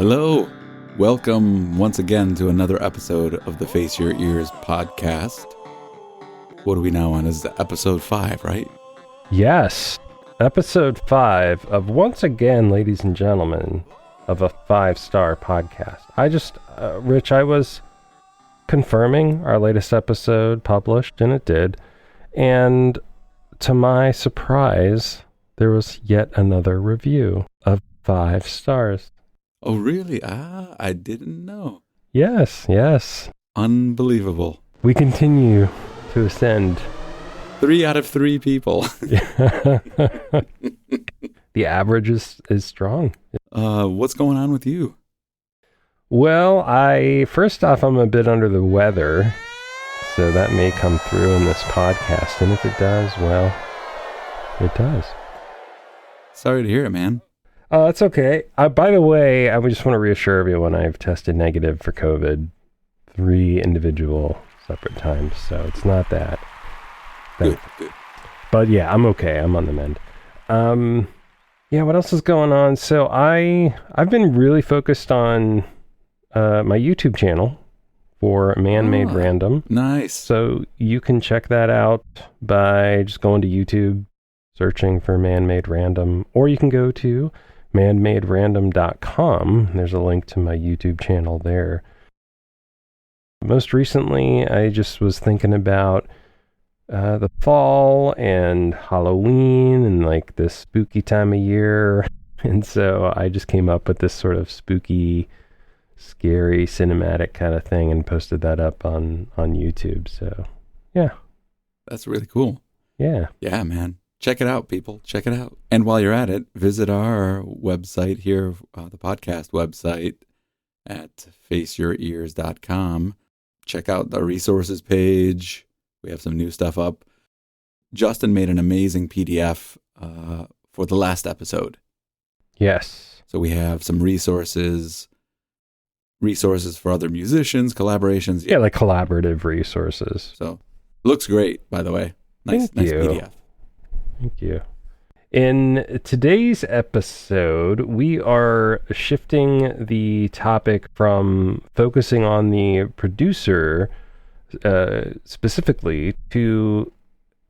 Hello. Welcome once again to another episode of the Face Your Ears podcast. What are we now on? This is episode 5, right? Yes. Episode 5 of, once again, ladies and gentlemen, of a 5-star podcast. Rich, I was confirming our latest episode published, and it did. And to my surprise, there was yet another review of 5 stars. Oh, really? I didn't know. Yes. Unbelievable. We continue to ascend. 3 out of 3 people. The average is strong. What's going on with you? Well, first off, I'm a bit under the weather, so that may come through in this podcast. And if it does, well, it does. Sorry to hear it, man. It's okay. By the way, I just want to reassure everyone I've tested negative for COVID 3 individual separate times, so it's not that. Good. But yeah, I'm okay. I'm on the mend. Yeah, what else is going on? So I've been really focused on my YouTube channel for Man-Made Random. Nice. So you can check that out by just going to YouTube, searching for Man-Made Random, or you can go to manmaderandom.com. There's a link to my YouTube channel there. Most recently, I just was thinking about the fall and Halloween and like this spooky time of year. And so I just came up with this sort of spooky, scary, cinematic kind of thing and posted that up on YouTube. So, yeah. That's really cool. Yeah. Yeah, man. Check it out, people. Check it out. And while you're at it, visit our website here, the podcast website at faceyourears.com. Check out the resources page. We have some new stuff up. Justin made an amazing PDF for the last episode. Yes. So we have some resources for other musicians, collaborations. Yeah, like collaborative resources. So looks great, by the way. Nice PDF. Thank you. In today's episode, we are shifting the topic from focusing on the producer specifically to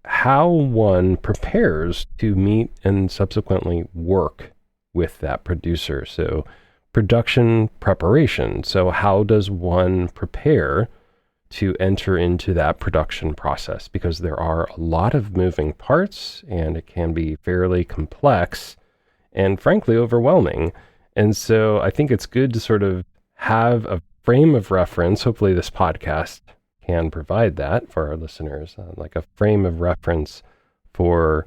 how one prepares to meet and subsequently work with that producer. So production preparation. So how does one prepare to enter into that production process? Because there are a lot of moving parts and it can be fairly complex and frankly overwhelming. And so I think it's good to sort of have a frame of reference. Hopefully this podcast can provide that for our listeners, like a frame of reference for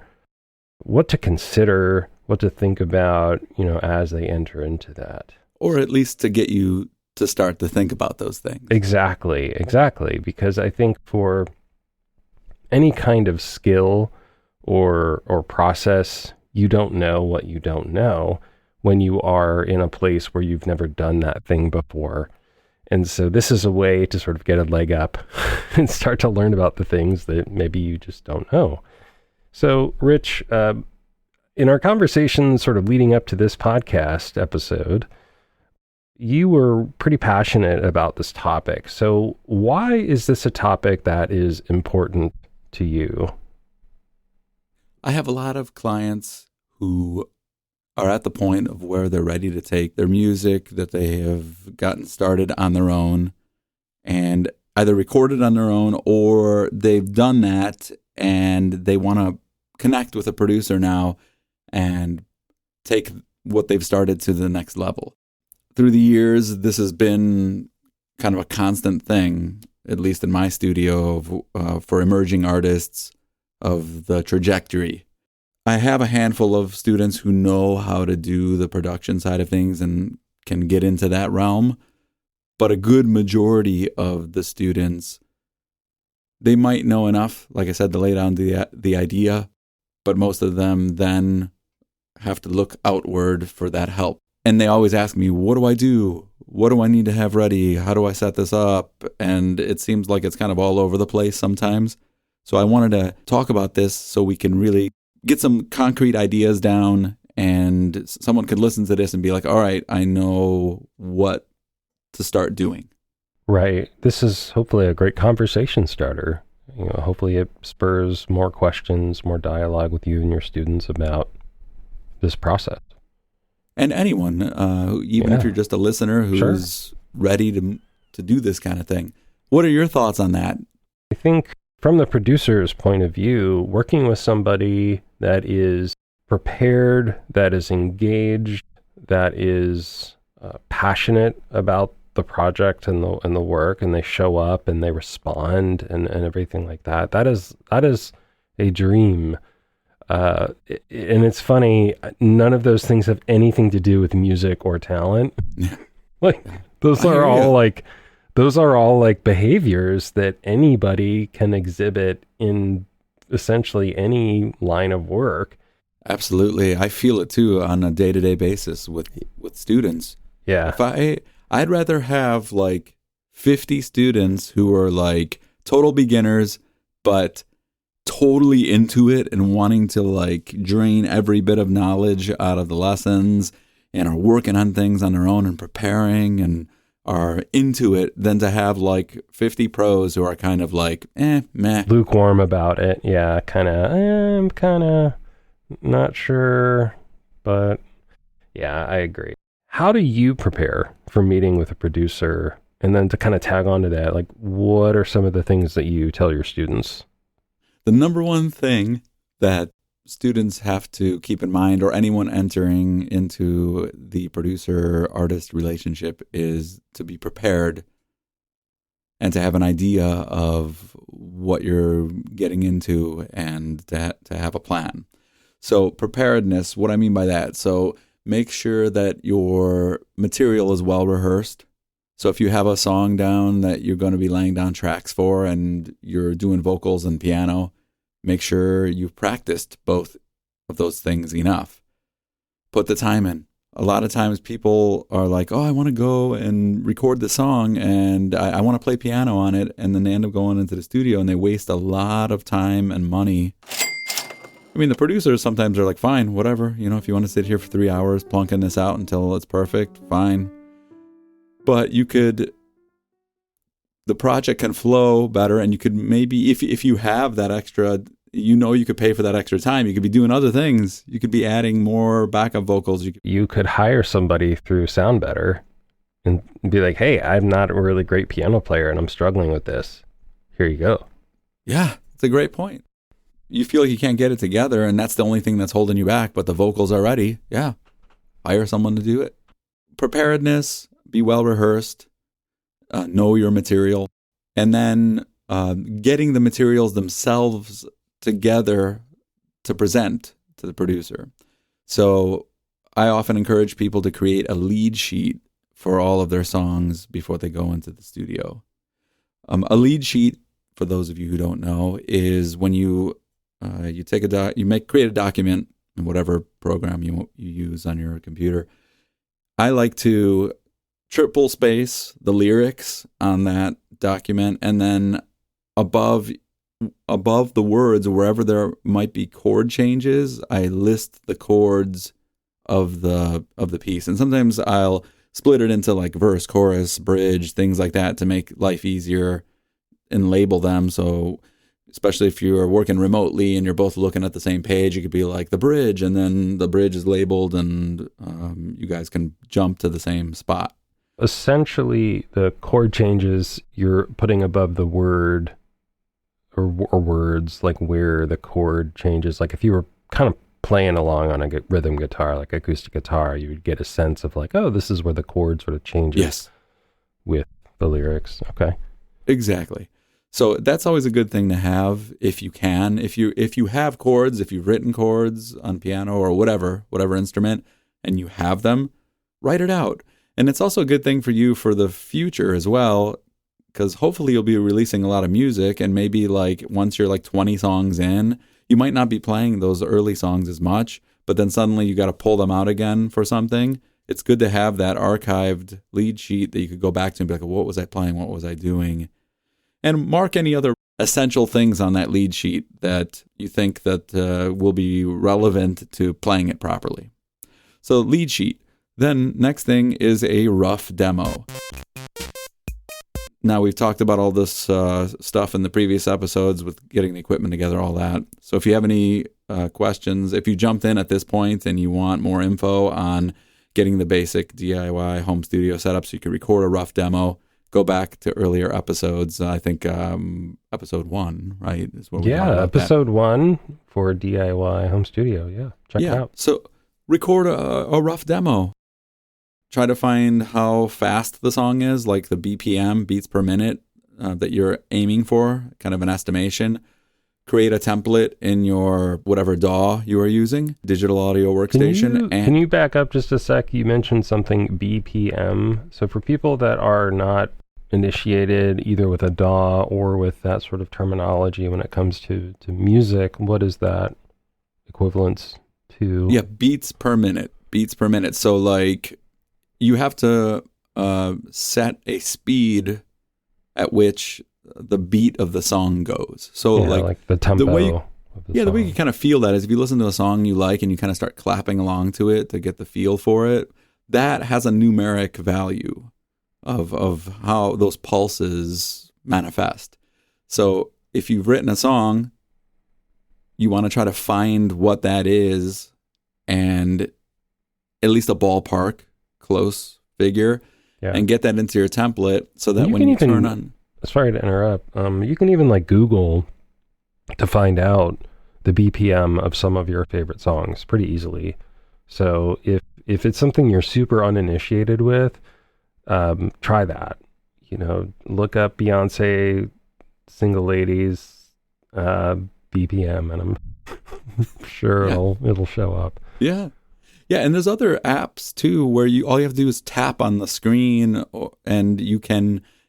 what to consider, what to think about, as they enter into that. Or at least to get you to start to think about those things. Exactly. Because I think for any kind of skill or process, you don't know what you don't know when you are in a place where you've never done that thing before. And so this is a way to sort of get a leg up and start to learn about the things that maybe you just don't know. So, Rich, in our conversation sort of leading up to this podcast episode, you were pretty passionate about this topic. So why is this a topic that is important to you? I have a lot of clients who are at the point of where they're ready to take their music that they have gotten started on their own and either recorded on their own or they've done that and they want to connect with a producer now and take what they've started to the next level. Through the years, this has been kind of a constant thing, at least in my studio, for emerging artists of the trajectory. I have a handful of students who know how to do the production side of things and can get into that realm, but a good majority of the students, they might know enough, like I said, to lay down the idea, but most of them then have to look outward for that help. And they always ask me, what do I do? What do I need to have ready? How do I set this up? And it seems like it's kind of all over the place sometimes. So I wanted to talk about this so we can really get some concrete ideas down and someone could listen to this and be like, all right, I know what to start doing. Right. This is hopefully a great conversation starter. Hopefully it spurs more questions, more dialogue with you and your students about this process. And anyone, even if you're just a listener who's ready to do this kind of thing. What are your thoughts on that? I think from the producer's point of view, working with somebody that is prepared, that is engaged, that is passionate about the project and the work, and they show up and they respond and everything like that. That is a dream. And it's funny, none of those things have anything to do with music or talent. Like those are all like behaviors that anybody can exhibit in essentially any line of work. Absolutely. I feel it too on a day-to-day basis with students. Yeah. I'd rather have like 50 students who are like total beginners, but totally into it and wanting to like drain every bit of knowledge out of the lessons and are working on things on their own and preparing and are into it, than to have like 50 pros who are kind of like, meh. Lukewarm about it. Yeah. I'm kind of not sure, but yeah, I agree. How do you prepare for meeting with a producer? And then to kind of tag on to that, like what are some of the things that you tell your students? The number one thing that students have to keep in mind, or anyone entering into the producer-artist relationship, is to be prepared and to have an idea of what you're getting into and to have a plan. So preparedness, what I mean by that, so make sure that your material is well rehearsed. So if you have a song down that you're going to be laying down tracks for and you're doing vocals and piano, make sure you've practiced both of those things enough. Put the time in. A lot of times people are like, oh, I want to go and record the song and I want to play piano on it. And then they end up going into the studio and they waste a lot of time and money. I mean, the producers sometimes are like, fine, whatever. If you want to sit here for 3 hours plunking this out until it's perfect, fine. But the project can flow better, and you could maybe, if you have that extra, you could pay for that extra time. You could be doing other things. You could be adding more backup vocals. You could hire somebody through Sound Better and be like, hey, I'm not a really great piano player and I'm struggling with this. Here you go. Yeah, it's a great point. You feel like you can't get it together and that's the only thing that's holding you back, but the vocals are ready. Yeah, hire someone to do it. Preparedness, be well rehearsed, know your material, and then getting the materials themselves together to present to the producer. So I often encourage people to create a lead sheet for all of their songs before they go into the studio. A lead sheet, for those of you who don't know, is when you create a document in whatever program you use on your computer. I like to triple space the lyrics on that document, and then above the words, wherever there might be chord changes, I list the chords of the piece. And sometimes I'll split it into like verse, chorus, bridge, things like that to make life easier and label them. So especially if you're working remotely and you're both looking at the same page, you could be like the bridge, and then the bridge is labeled, and you guys can jump to the same spot. Essentially, the chord changes you're putting above the word or words, like where the chord changes. Like if you were kind of playing along on a rhythm guitar, like acoustic guitar, you would get a sense of like, oh, this is where the chord sort of changes with the lyrics. Okay. Exactly. So that's always a good thing to have if you can. If you have chords, if you've written chords on piano or whatever instrument, and you have them, write it out. And it's also a good thing for you for the future as well, because hopefully you'll be releasing a lot of music, and maybe like once you're like 20 songs in, you might not be playing those early songs as much, but then suddenly you got to pull them out again for something. It's good to have that archived lead sheet that you could go back to and be like, what was I playing? What was I doing? And mark any other essential things on that lead sheet that you think that will be relevant to playing it properly. So lead sheet. Then next thing is a rough demo. Now, we've talked about all this stuff in the previous episodes with getting the equipment together, all that. So if you have any questions, if you jumped in at this point and you want more info on getting the basic DIY home studio setup so you can record a rough demo, go back to earlier episodes. I think episode 1, right? Is what we talked about episode 1 for DIY home studio. Yeah, check it out. So record a rough demo. Try to find how fast the song is, like the BPM, beats per minute, that you're aiming for, kind of an estimation. Create a template in your whatever DAW you are using, digital audio workstation. Can you back up just a sec? You mentioned something BPM. So for people that are not initiated either with a DAW or with that sort of terminology when it comes to music, what is that equivalence to? Yeah, beats per minute. Beats per minute. So like you have to set a speed at which the beat of the song goes. So like the tempo. The way you kind of feel that is if you listen to a song you like and you kind of start clapping along to it to get the feel for it, that has a numeric value of how those pulses manifest. So if you've written a song, you want to try to find what that is and at least a ballpark close figure and get that into your template so that when you turn on... Sorry to interrupt. You can even like Google to find out the BPM of some of your favorite songs pretty easily. So if it's something you're super uninitiated with, try that. Look up Beyonce Single Ladies BPM, and I'm sure it'll show up. Yeah. Yeah, and there's other apps too where all you have to do is tap on the screen, and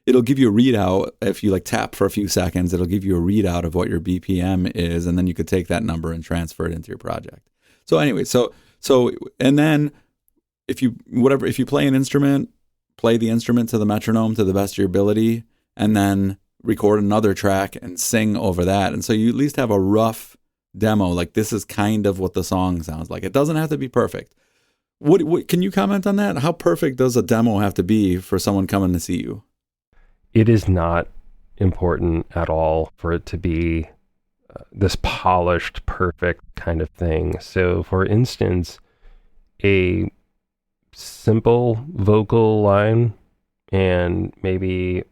it'll give you a readout. If you like tap for a few seconds, it'll give you a readout of what your BPM is, and then you could take that number and transfer it into your project. So anyway, so and then if you play an instrument, play the instrument to the metronome to the best of your ability, and then record another track and sing over that. And so you at least have a rough demo, like this is kind of what the song sounds like. It doesn't have to be perfect. What can you comment on that? How perfect does a demo have to be for someone coming to see you? It is not important at all for it to be this polished, perfect kind of thing. So for instance, a simple vocal line and maybe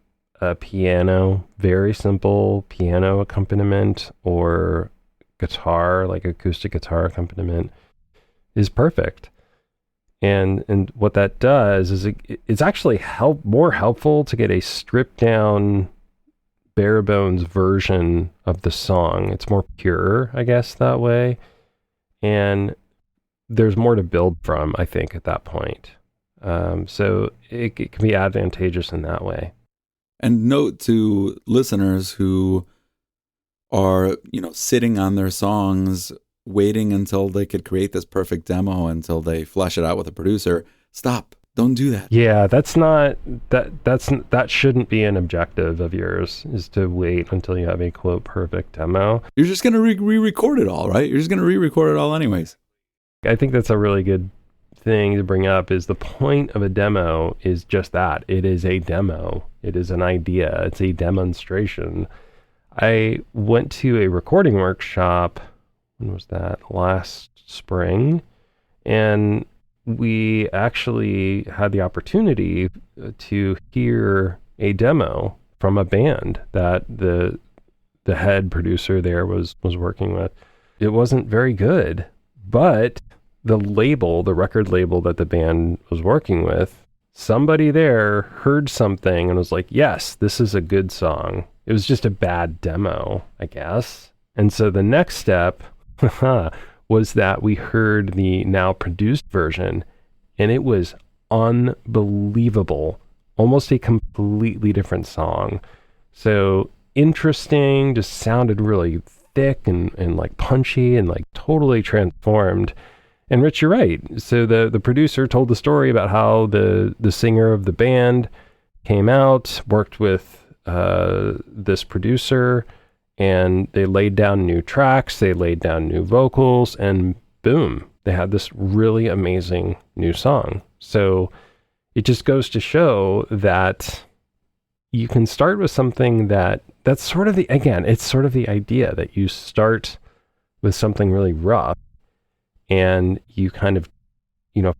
a piano, very simple piano accompaniment, or guitar, like acoustic guitar accompaniment, is perfect. And what that does is it's actually more helpful to get a stripped down, bare bones version of the song. It's more pure, I guess, that way. And there's more to build from, I think, at that point. So it can be advantageous in that way. And note to listeners who are, sitting on their songs, waiting until they could create this perfect demo until they flesh it out with a producer. Stop. Don't do that. Yeah, that shouldn't be an objective of yours, is to wait until you have a quote perfect demo. You're just going to re-record it all, right? You're just going to re-record it all anyways. I think that's a really good thing to bring up, is the point of a demo is just that. It is a demo. It is an idea. It's a demonstration. I went to a recording workshop, when was that? Last spring. And we actually had the opportunity to hear a demo from a band that the head producer there was working with. It wasn't very good, but the record label that the band was working with, somebody there heard something and was like, yes, this is a good song. It was just a bad demo, I guess. And so the next step was that we heard the now produced version, and it was unbelievable. Almost a completely different song. So interesting, just sounded really thick and like punchy and like totally transformed. And Rich, you're right. So the producer told the story about how the singer of the band came out, worked with this producer, and they laid down new tracks, they laid down new vocals, and boom, they had this really amazing new song. So it just goes to show that you can start with something that's sort of it's sort of the idea that you start with something really rough and you kind of,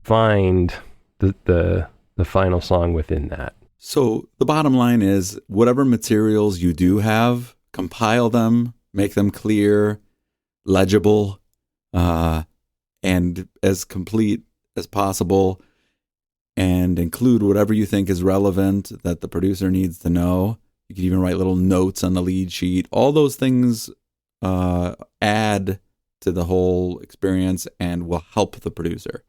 find the final song within that. So the bottom line is whatever materials you do have, compile them, make them clear, legible, and as complete as possible, and include whatever you think is relevant that the producer needs to know. You can even write little notes on the lead sheet. All those things add to the whole experience and will help the producer,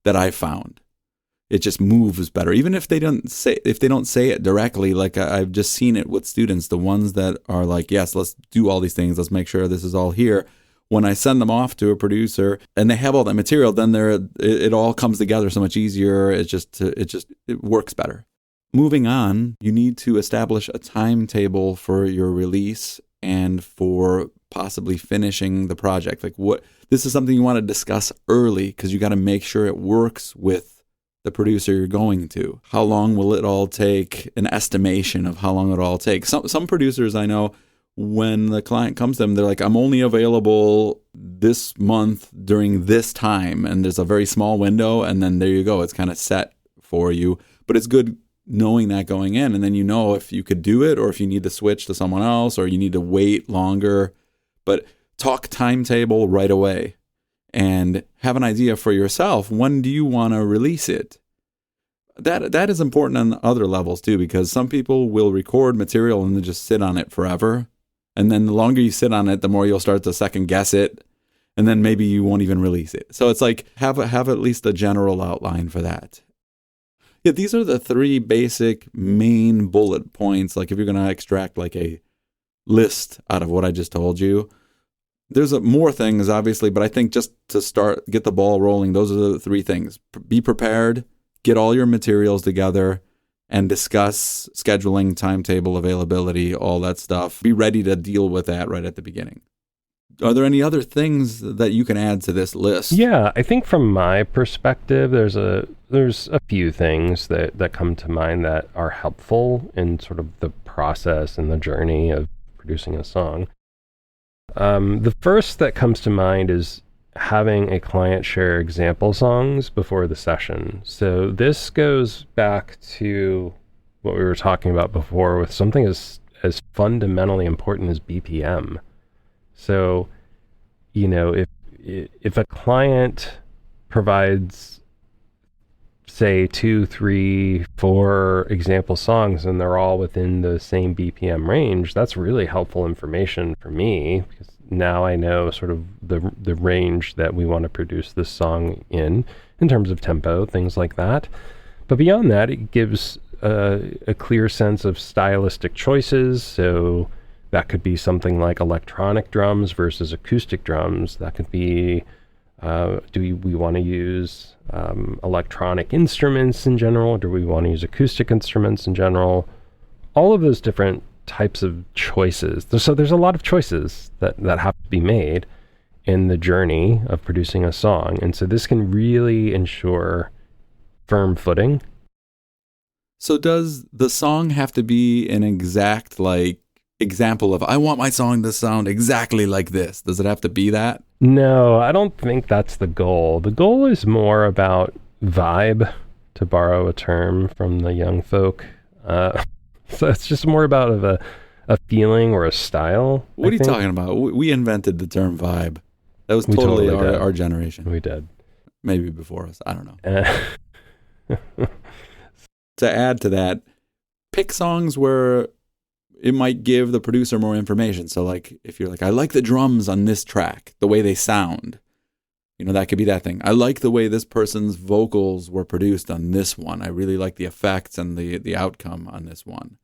that I found. It just moves better, even if they don't say it directly. Like I've just seen it with students, the ones that are like, yes, let's do all these things, let's make sure this is all here. When I send them off to a producer and they have all that material, then it all comes together so much easier. It works better. Moving on, you need to establish a timetable for your release and for possibly finishing the project. Like this is something you want to discuss early, because you got to make sure it works with the producer you're going to. How long will it all take? An estimation of how long it'll all take. Some producers I know, when the client comes to them, they're like, I'm only available this month during this time. And there's a very small window. And then there you go. It's kind of set for you. But it's good knowing that going in. And then you know if you could do it or if you need to switch to someone else or you need to wait longer. But talk timetable right away. And have an idea for yourself. When do you want to release it? That is important on other levels too, because some people will record material and then just sit on it forever. And then the longer you sit on it, the more you'll start to second guess it. And then maybe you won't even release it. So it's like have at least a general outline for that. Yeah, these are the three basic main bullet points. Like if you're going to extract like a list out of what I just told you, there's more things, obviously, but I think just to get the ball rolling, those are the three things. Be prepared, get all your materials together, and discuss scheduling, timetable, availability, all that stuff. Be ready to deal with that right at the beginning. Are there any other things that you can add to this list? Yeah, I think from my perspective, there's a few things that come to mind that are helpful in sort of the process and the journey of producing a song. The first that comes to mind is having a client share example songs before the session. So this goes back to what we were talking about before with something as fundamentally important as BPM. So, if a client provides, say, 2, 3, 4 example songs and they're all within the same BPM range, that's really helpful information for me, because now I know sort of the range that we want to produce this song in terms of tempo, things like that. But beyond that, it gives a clear sense of stylistic choices. So that could be something like electronic drums versus acoustic drums. That could be, do we want to use electronic instruments in general? Do we want to use acoustic instruments in general? All of those different types of choices. So there's a lot of choices that have to be made in the journey of producing a song. And so this can really ensure firm footing. So does the song have to be an exact example of, I want my song to sound exactly like this? Does it have to be that? No, I don't think that's the goal. The goal is more about vibe, to borrow a term from the young folk. So it's just more about a feeling or a style. What are you talking about? We invented the term vibe. That was totally our generation. We did. Maybe before us. I don't know. To add to that, pick songs where it might give the producer more information. So like if you're like, I like the drums on this track, the way they sound. That could be that thing. I like the way this person's vocals were produced on this one. I really like the effects and the outcome on this one.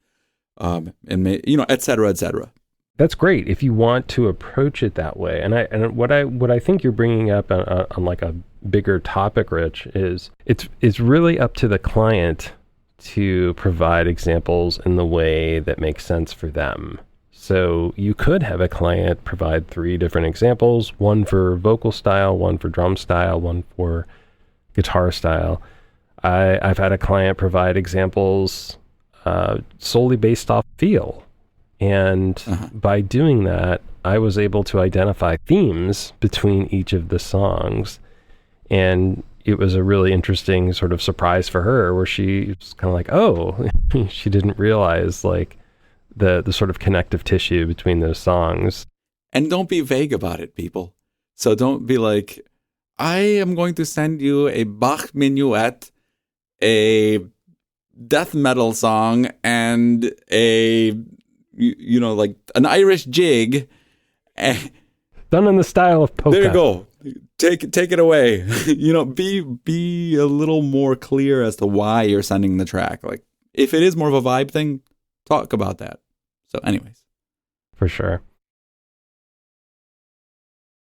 Et cetera, et cetera. That's great if you want to approach it that way. And what I think you're bringing up on like a bigger topic, Rich, is it's really up to the client to provide examples in the way that makes sense for them. So you could have a client provide 3 different examples, one for vocal style, one for drum style, one for guitar style. I've had a client provide examples solely based off feel. And by doing that, I was able to identify themes between each of the songs. And it was a really interesting sort of surprise for her, where she was kind of like, oh, she didn't realize like the sort of connective tissue between those songs. And don't be vague about it, people. So don't be like, I am going to send you a Bach minuet, a death metal song, and a, you know, like an Irish jig. Done in the style of polka. There you go. Take it away. You know, be a little more clear as to why you're sending the track. Like, if it is more of a vibe thing, talk about that. So anyways. For sure.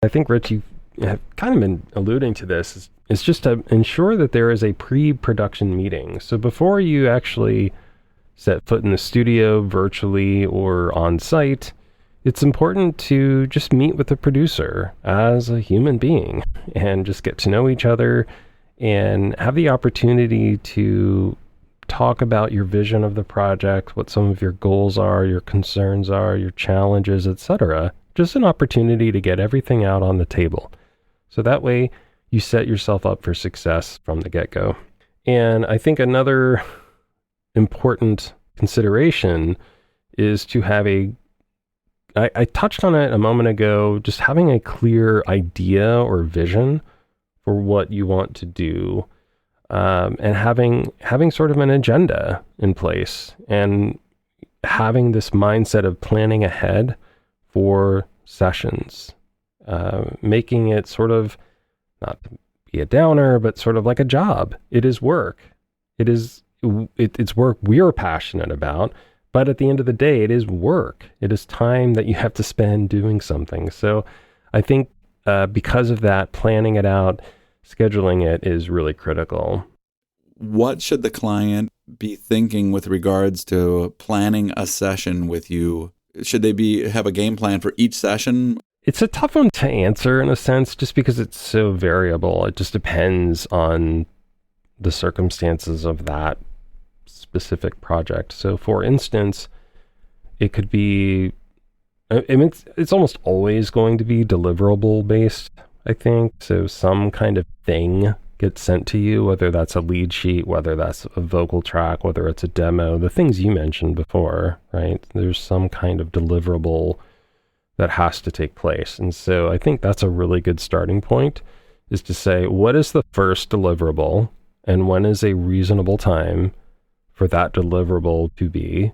I think, Rich, you have kind of been alluding to this. It's just to ensure that there is a pre-production meeting. So before you actually set foot in the studio virtually or on site, it's important to just meet with the producer as a human being and just get to know each other and have the opportunity to talk about your vision of the project, what some of your goals are, your concerns are, your challenges, etc. Just an opportunity to get everything out on the table. So that way you set yourself up for success from the get-go. And I think another important consideration is to have I touched on it a moment ago, just having a clear idea or vision for what you want to do, and having sort of an agenda in place, and having this mindset of planning ahead for sessions, making it sort of, not to be a downer, but sort of like a job. It is work. It's work we're passionate about. But at the end of the day, it is work. It is time that you have to spend doing something. So I think because of that, planning it out, scheduling it is really critical. What should the client be thinking with regards to planning a session with you? Should they have a game plan for each session? It's a tough one to answer in a sense, just because it's so variable. It just depends on the circumstances of that specific project. So for instance, it could be, I mean, it's almost always going to be deliverable based, I think. So some kind of thing gets sent to you, whether that's a lead sheet, whether that's a vocal track, whether it's a demo, the things you mentioned before, right? There's some kind of deliverable that has to take place. And so I think that's a really good starting point, is to say, what is the first deliverable and when is a reasonable time for that deliverable to be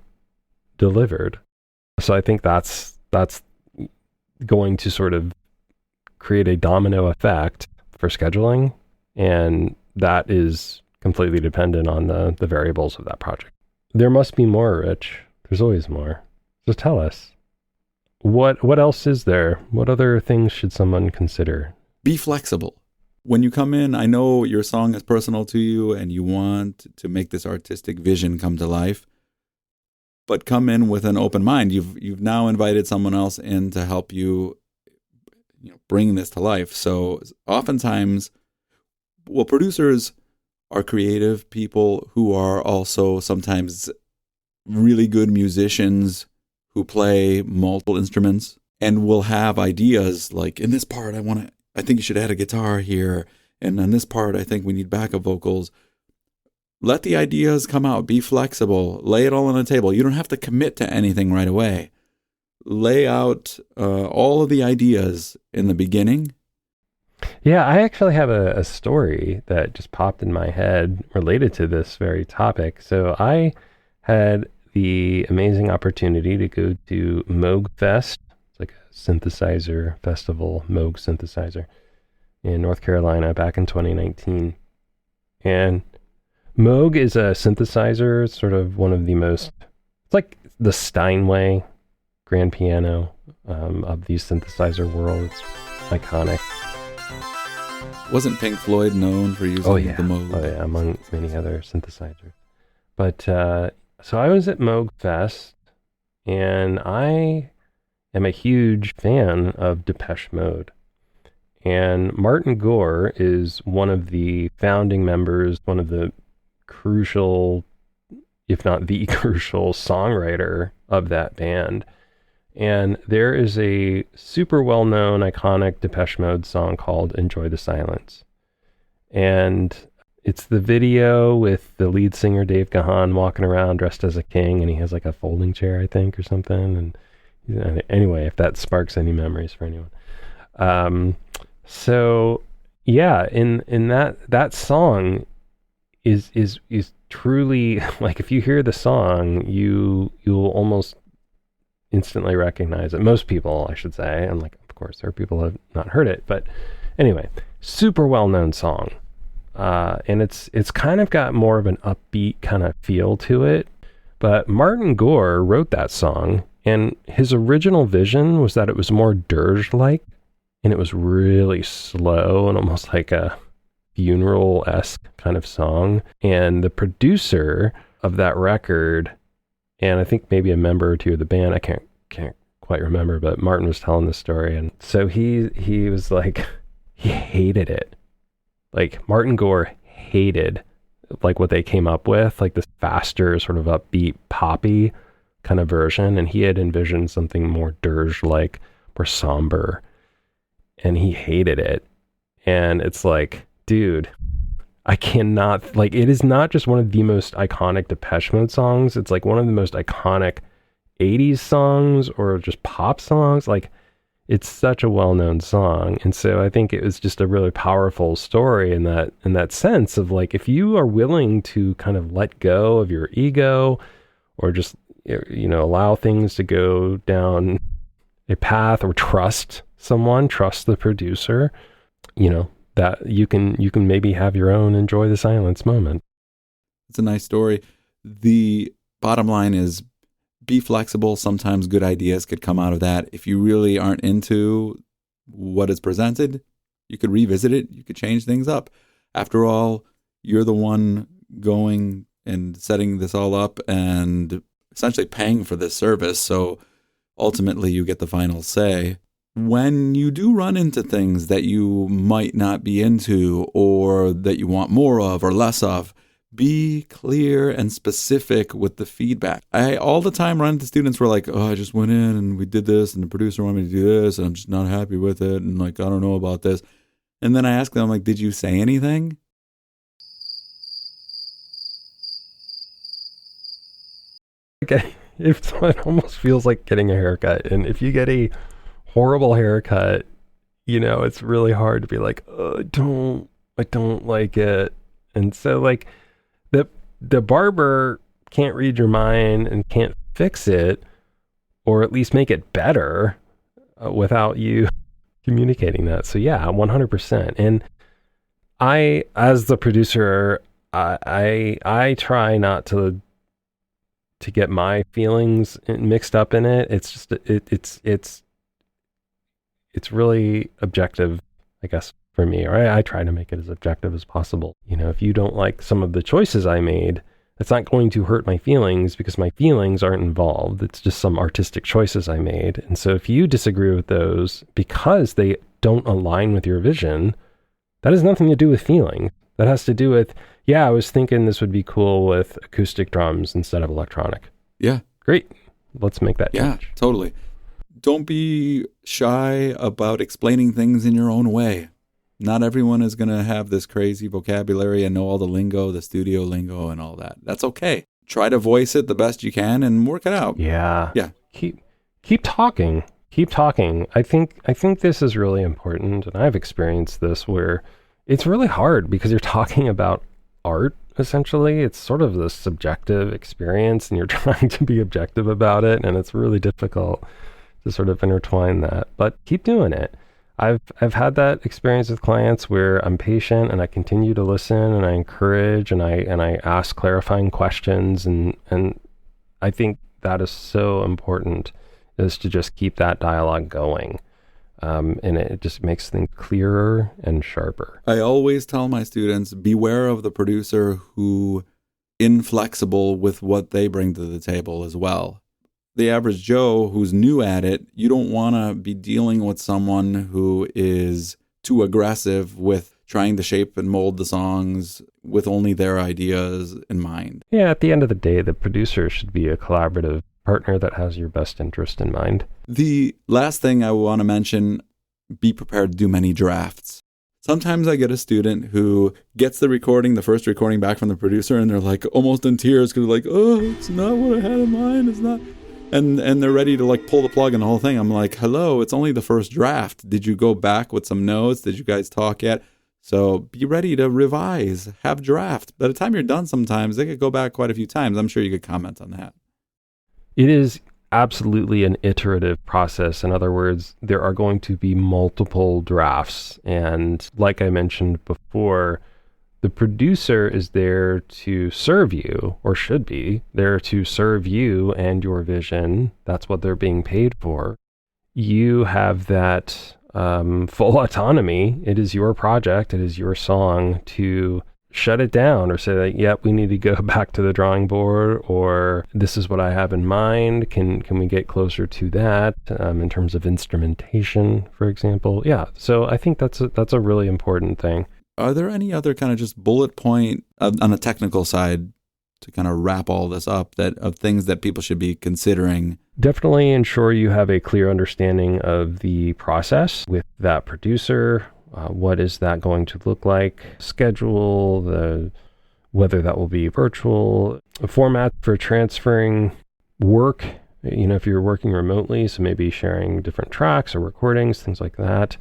delivered? So I think that's going to sort of create a domino effect for scheduling, and that is completely dependent on the variables of that project. There must be more, Rich. There's always more. So tell us, what else is there? What other things should someone consider? Be flexible. When you come in, I know your song is personal to you and you want to make this artistic vision come to life, but come in with an open mind. You've now invited someone else in to help you bring this to life. So oftentimes, producers are creative people who are also sometimes really good musicians who play multiple instruments and will have ideas like, in this part, I think you should add a guitar here. And on this part, I think we need backup vocals. Let the ideas come out. Be flexible. Lay it all on the table. You don't have to commit to anything right away. Lay out all of the ideas in the beginning. Yeah, I actually have a story that just popped in my head related to this very topic. So I had the amazing opportunity to go to Moog Fest. It's like a synthesizer festival, Moog synthesizer, in North Carolina back in 2019. And Moog is a synthesizer. It's sort of one of the most, it's like the Steinway grand piano of the synthesizer world. It's iconic. Wasn't Pink Floyd known for using the Moog? Oh yeah, among many other synthesizers. But so I was at Moog Fest, and I am a huge fan of Depeche Mode. And Martin Gore is one of the founding members, one of the crucial, if not the crucial songwriter of that band. And there is a super well-known, iconic Depeche Mode song called Enjoy the Silence. And it's the video with the lead singer, Dave Gahan, walking around dressed as a king, and he has like a folding chair, I think, or something. And anyway, if that sparks any memories for anyone. So yeah, in that song is truly like, if you hear the song, you'll almost instantly recognize it. Most people, I should say, and like, of course, there are people who have not heard it, but anyway, super well-known song. And it's kind of got more of an upbeat kind of feel to it. But Martin Gore wrote that song, and his original vision was that it was more dirge-like, and it was really slow and almost like a funeral-esque kind of song. And the producer of that record, and I think maybe a member or two of the band, I can't quite remember, but Martin was telling the story, and so he was like, he hated it. Like, Martin Gore hated like what they came up with, like this faster sort of upbeat poppy kind of version, and he had envisioned something more dirge-like, more somber, and he hated it. And it's like, dude, I cannot, like, it is not just one of the most iconic Depeche Mode songs, it's like one of the most iconic 80s songs or just pop songs. Like, it's such a well-known song. And so I think it was just a really powerful story in that sense of like, if you are willing to kind of let go of your ego, or just, you know, allow things to go down a path, or trust someone, trust the producer, you know, that you can maybe have your own Enjoy the Silence moment. It's a nice story. The bottom line is, be flexible. Sometimes good ideas could come out of that. If you really aren't into what is presented, you could revisit it. You could change things up. After all, you're the one going and setting this all up and essentially paying for this service. So ultimately you get the final say. When you do run into things that you might not be into, or that you want more of or less of, be clear and specific with the feedback. I all the time run into students who are like, oh, I just went in and we did this and the producer wanted me to do this and I'm just not happy with it, and like, I don't know about this. And then I ask them, like, did you say anything? Okay, it almost feels like getting a haircut. And if you get a horrible haircut, you know, it's really hard to be like, oh, I don't like it. And so like, the barber can't read your mind and can't fix it, or at least make it better without you communicating that. So yeah, 100%. And I, as the producer, I try not to get my feelings mixed up in it. It's just, it's really objective, I guess, for me, or I try to make it as objective as possible. You know, if you don't like some of the choices I made, it's not going to hurt my feelings, because my feelings aren't involved. It's just some artistic choices I made. And so if you disagree with those because they don't align with your vision, that has nothing to do with feeling. That has to do with, yeah, I was thinking this would be cool with acoustic drums instead of electronic. Yeah. Great. Let's make that change. Yeah, totally. Don't be shy about explaining things in your own way. Not everyone is going to have this crazy vocabulary and know all the lingo, the studio lingo and all that. That's okay. Try to voice it the best you can and work it out. Yeah. Yeah. Keep talking. Keep talking. I think this is really important, and I've experienced this where it's really hard because you're talking about art, essentially. It's sort of this subjective experience, and you're trying to be objective about it, and it's really difficult to sort of intertwine that. But keep doing it. I've had that experience with clients where I'm patient and I continue to listen and I encourage and I ask clarifying questions, and I think that is so important, is to just keep that dialogue going. And it just makes things clearer and sharper. I always tell my students, beware of the producer who inflexible with what they bring to the table as well. the average Joe who's new at it, you don't want to be dealing with someone who is too aggressive with trying to shape and mold the songs with only their ideas in mind. Yeah, at the end of the day, the producer should be a collaborative partner that has your best interest in mind. The last thing I want to mention, be prepared to do many drafts. Sometimes I get a student who gets the first recording back from the producer, and they're like almost in tears because they're like, oh, it's not what I had in mind. It's not. And they're ready to like pull the plug on the whole thing. I'm like, hello, it's only the first draft. Did you go back with some notes? Did you guys talk yet? So be ready to revise, have draft. By the time you're done, sometimes they could go back quite a few times. I'm sure you could comment on that. It is absolutely an iterative process. In other words, there are going to be multiple drafts. And like I mentioned before, the producer is there to serve you, or should be there to serve you and your vision. That's what they're being paid for. You have that full autonomy. It is your project. It is your song to shut it down or say that, yep, we need to go back to the drawing board, or this is what I have in mind. Can we get closer to that in terms of instrumentation, for example? Yeah. So I think that's a really important thing. Are there any other kind of just bullet point on the technical side to kind of wrap all this up of things that people should be considering? Definitely ensure you have a clear understanding of the process with that producer. What is that going to look like? Schedule, whether that will be virtual, a format for transferring work, if you're working remotely, so maybe sharing different tracks or recordings, things like that.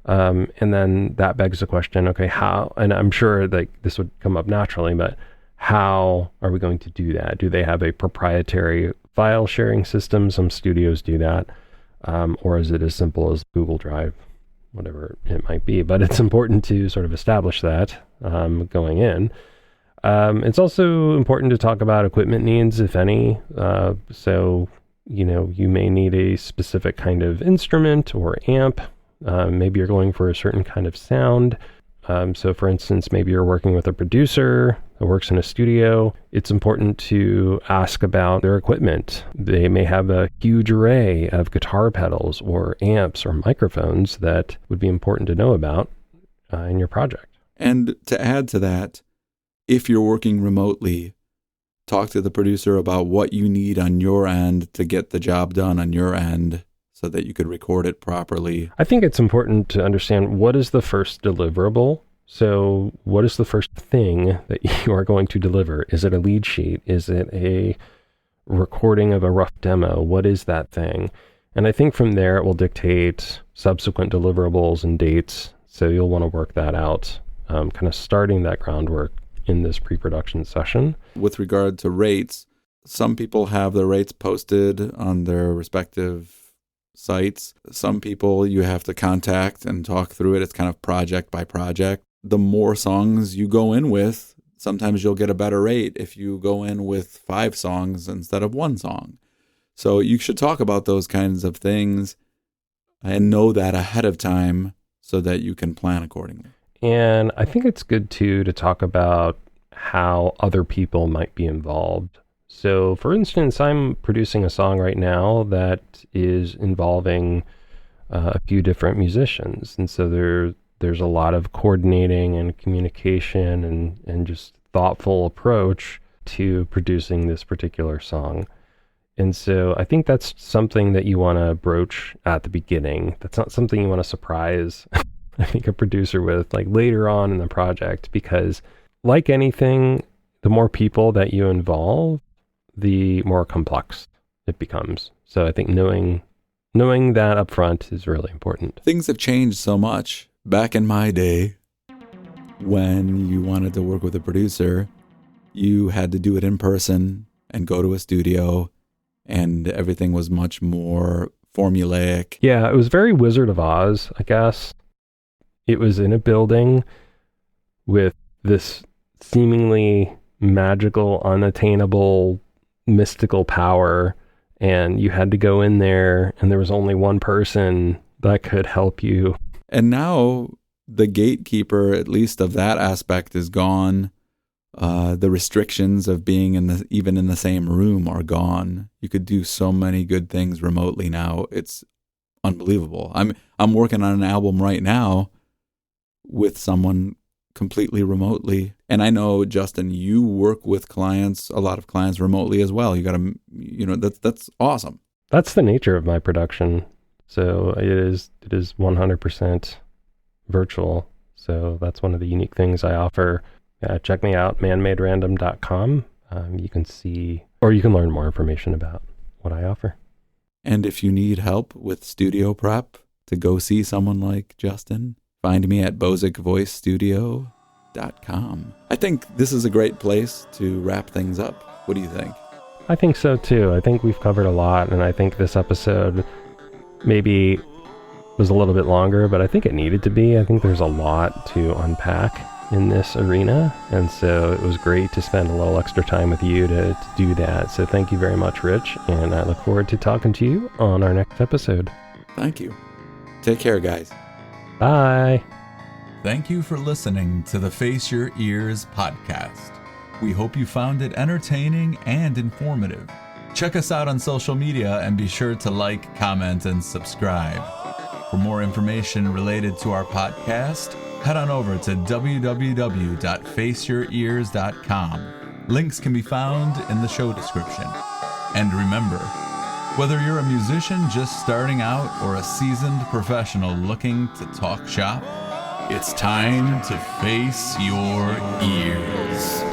And then that begs the question, okay, how, and I'm sure that this would come up naturally, but how are we going to do that? Do they have a proprietary file sharing system? Some studios do that. Or is it as simple as Google Drive, whatever it might be? But it's important to sort of establish that going in. It's also important to talk about equipment needs, if any. So, you may need a specific kind of instrument or amp. Maybe you're going for a certain kind of sound. So for instance, maybe you're working with a producer that works in a studio. It's important to ask about their equipment. They may have a huge array of guitar pedals or amps or microphones that would be important to know about in your project. And to add to that, if you're working remotely, talk to the producer about what you need on your end to get the job done on your end, so that you could record it properly. I think it's important to understand what is the first deliverable. So what is the first thing that you are going to deliver? Is it a lead sheet? Is it a recording of a rough demo? What is that thing? And I think from there it will dictate subsequent deliverables and dates. So you'll want to work that out, kind of starting that groundwork in this pre-production session. With regard to rates, some people have their rates posted on their respective sites. Some people you have to contact and talk through it. It's kind of project by project. The more songs you go in with, sometimes you'll get a better rate if you go in with 5 songs instead of 1 song. So you should talk about those kinds of things and know that ahead of time so that you can plan accordingly. And I think it's good too to talk about how other people might be involved. So, for instance, I'm producing a song right now that is involving a few different musicians. And so there's a lot of coordinating and communication and just thoughtful approach to producing this particular song. And so I think that's something that you want to broach at the beginning. That's not something you want to surprise, I think, a producer with like later on in the project, because like anything, the more people that you involve, the more complex it becomes. So I think knowing that up front is really important. Things have changed so much. Back in my day, when you wanted to work with a producer, you had to do it in person and go to a studio, and everything was much more formulaic. Yeah, it was very Wizard of Oz, I guess. It was in a building with this seemingly magical, unattainable, mystical power, and you had to go in there, and there was only one person that could help you. And now the gatekeeper, at least of that aspect, is gone. The restrictions of being even in the same room are gone. You could do so many good things remotely now. It's unbelievable. I'm working on an album right now with someone completely remotely. And I know, Justin, you work with a lot of clients remotely as well. You got to, that's awesome. That's the nature of my production. So it is 100% virtual. So that's one of the unique things I offer. Check me out, manmaderandom.com. You can see, or you can learn more information about what I offer. And if you need help with studio prep to go see someone like Justin, find me at bozikvoicestudio.com. I think this is a great place to wrap things up. What do you think? I think so too. I think we've covered a lot, and I think this episode maybe was a little bit longer, but I think it needed to be. I think there's a lot to unpack in this arena, and so it was great to spend a little extra time with you to do that. So thank you very much, Rich, and I look forward to talking to you on our next episode. Thank you. Take care, guys. Bye. Thank you for listening to the Face Your Ears podcast. We hope you found it entertaining and informative. Check us out on social media and be sure to like, comment, and subscribe. For more information related to our podcast, head on over to www.faceyourears.com. Links can be found in the show description. And remember, whether you're a musician just starting out or a seasoned professional looking to talk shop, it's time to face your ears.